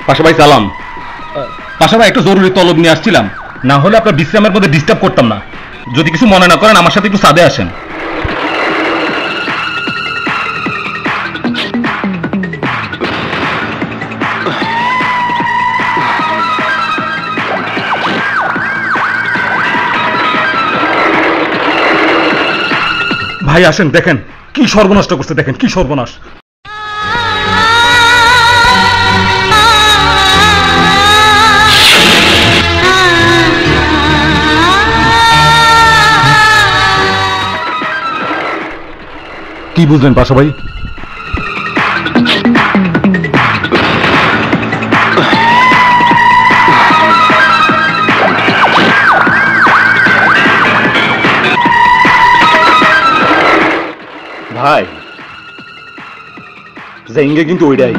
পাশা ভাই সালাম। পাশা ভাই একটু জরুরি তলব নিয়ে আসছিলাম, না হলে আপনার বিশ্রামের মধ্যে ডিস্টার্ব করতাম না। যদি কিছু মনে না করেন আমার সাথে একটু ছাদে আসেন। ভাই আসেন, দেখেন কি সর্বনষ্ট করছে, দেখেন কি সর্বনাশ। কি বুঝলেন পাশা ভাই? ভাই জাইঙ্গা কিন্তু ওইটাই।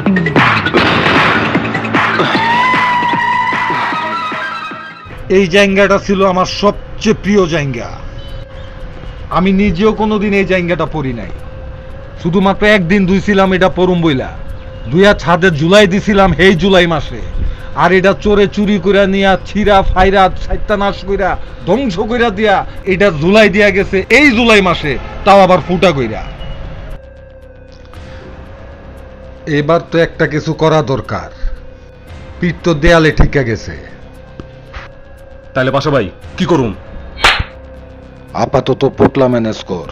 এই জায়গাটা ছিল আমার সবচেয়ে প্রিয় জায়গা। আমি নিজেও কোনোদিন এই জায়গাটা পড়ি নাই, শুধুমাত্র একদিন ধুইছিলাম এটা পরম বইলা, দুইয়া ছাদে জুলাই দিছিলাম এই জুলাই মাসে। আর এটা চোরে চুরি কইরা নিয়া ছিঁড়া ফাইরা সাইত্যানাশ কইরা ধ্বংস কইরা দিয়া এটা জুলাই দিয়া গেছে এই জুলাই মাসে, তাও আবার ফুটা কইরা। এবার তো একটা কিছু করা দরকার, পিঠ তো দেয়ালে ঠিকা গেছে। তাহলে পাশা ভাই কি করুন? আপাতত পোটলা ম্যানেজ কর।